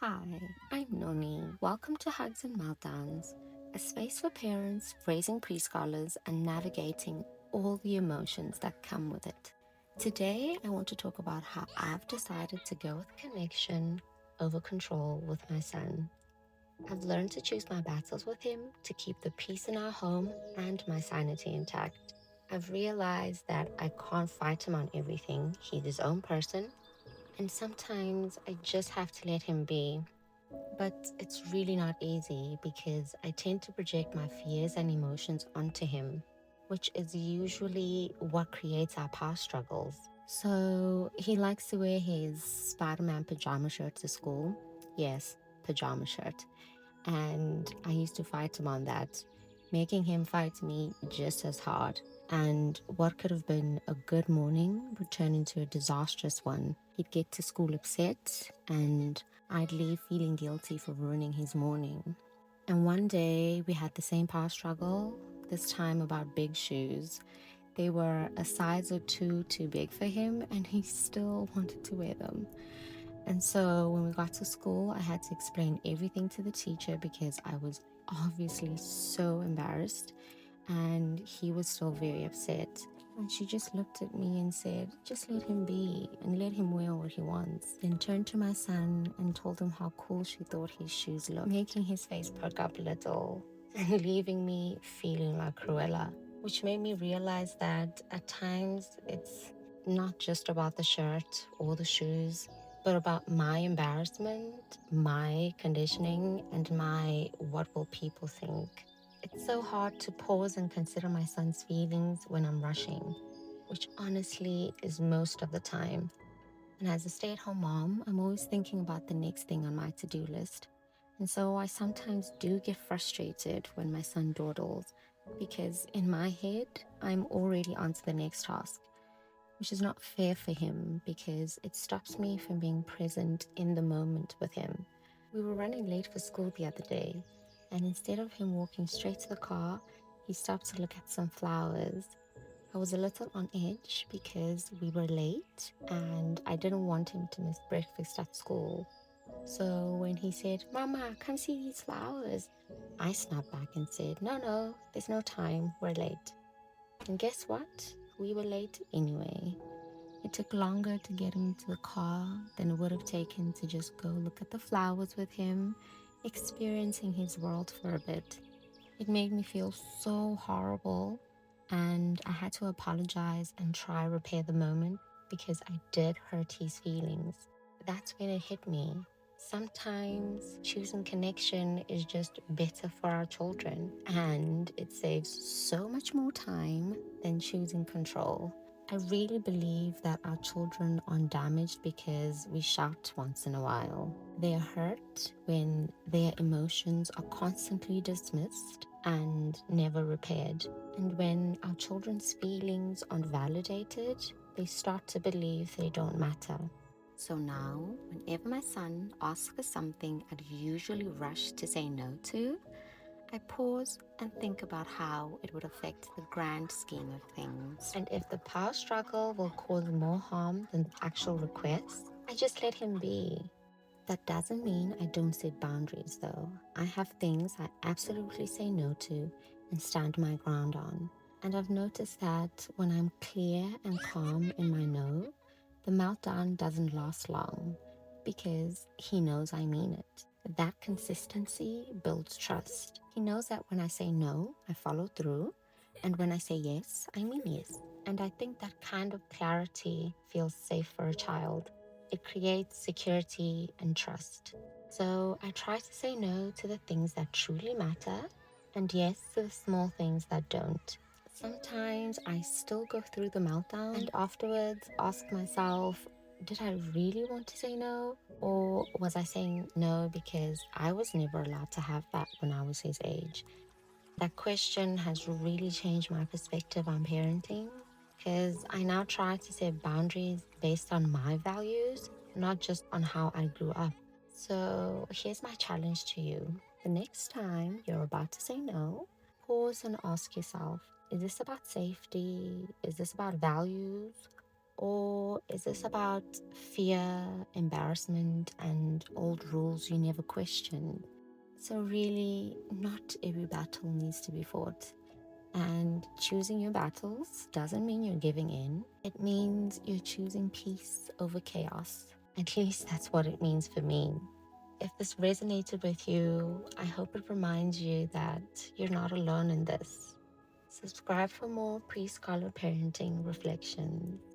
Hi, I'm Noni. Welcome to Hugs and Meltdowns, a space for parents raising preschoolers and navigating all the emotions that come with it. Today, I want to talk about how I've decided to go with connection over control with my son. I've learned to choose my battles with him to keep the peace in our home and my sanity intact. I've realized that I can't fight him on everything. He's his own person, and sometimes I just have to let him be. But it's really not easy because I tend to project my fears and emotions onto him, which is usually what creates our power struggles. So he likes to wear his Spider Man pajama shirt to school. Yes, pajama shirt. And I used to fight him on that, making him fight me just as hard. And what could have been a good morning would turn into a disastrous one. He'd get to school upset, and I'd leave feeling guilty for ruining his morning. And one day we had the same power struggle, this time about big shoes. They were a size or two too big for him, and he still wanted to wear them. And so when we got to school, I had to explain everything to the teacher because I was obviously so embarrassed, and he was still very upset. And she just looked at me and said, just let him be and let him wear what he wants. Then turned to my son and told him how cool she thought his shoes looked, making his face perk up a little and leaving me feeling like Cruella, which made me realize that at times it's not just about the shirt or the shoes, but about my embarrassment, my conditioning, and my what will people think. It's so hard to pause and consider my son's feelings when I'm rushing, which honestly is most of the time. And as a stay at home mom, I'm always thinking about the next thing on my to do list. And so I sometimes do get frustrated when my son dawdles, because in my head, I'm already on to the next task, which is not fair for him because it stops me from being present in the moment with him. We were running late for school the other day, and instead of him walking straight to the car, he stopped to look at some flowers. I was a little on edge because we were late and I didn't want him to miss breakfast at school. So when he said, Mama, come see these flowers, I snapped back and said, No, there's no time, we're late. And guess what? We were late anyway. It took longer to get him into the car than it would have taken to just go look at the flowers with him, experiencing his world for a bit. It made me feel so horrible, and I had to apologize and try repair the moment because I did hurt his feelings. That's when it hit me. Sometimes choosing connection is just better for our children, and it saves so much more time than choosing control. I really believe that our children aren't damaged because we shout once in a while. They are hurt when their emotions are constantly dismissed and never repaired. And when our children's feelings aren't validated, they start to believe they don't matter. So now, whenever my son asks for something I'd usually rush to say no to, I pause and think about how it would affect the grand scheme of things. And if the power struggle will cause more harm than the actual request, I just let him be. That doesn't mean I don't set boundaries though. I have things I absolutely say no to and stand my ground on. And I've noticed that when I'm clear and calm in my no, the meltdown doesn't last long because he knows I mean it. That consistency builds trust. He knows that when I say no, I follow through, and when I say yes, I mean yes. And I think that kind of clarity feels safe for a child. It creates security and trust. So I try to say no to the things that truly matter and yes to the small things that don't. Sometimes I still go through the meltdown and afterwards ask myself, did I really want to say no? Or was I saying no because I was never allowed to have that when I was his age? That question has really changed my perspective on parenting because I now try to set boundaries based on my values, not just on how I grew up. So here's my challenge to you. The next time you're about to say no, pause and ask yourself, is this about safety? Is this about values? Or is this about fear, embarrassment, and old rules you never questioned? So, really, not every battle needs to be fought. And choosing your battles doesn't mean you're giving in, it means you're choosing peace over chaos. At least that's what it means for me. If this resonated with you, I hope it reminds you that you're not alone in this. Subscribe for more pre-scholar parenting reflections.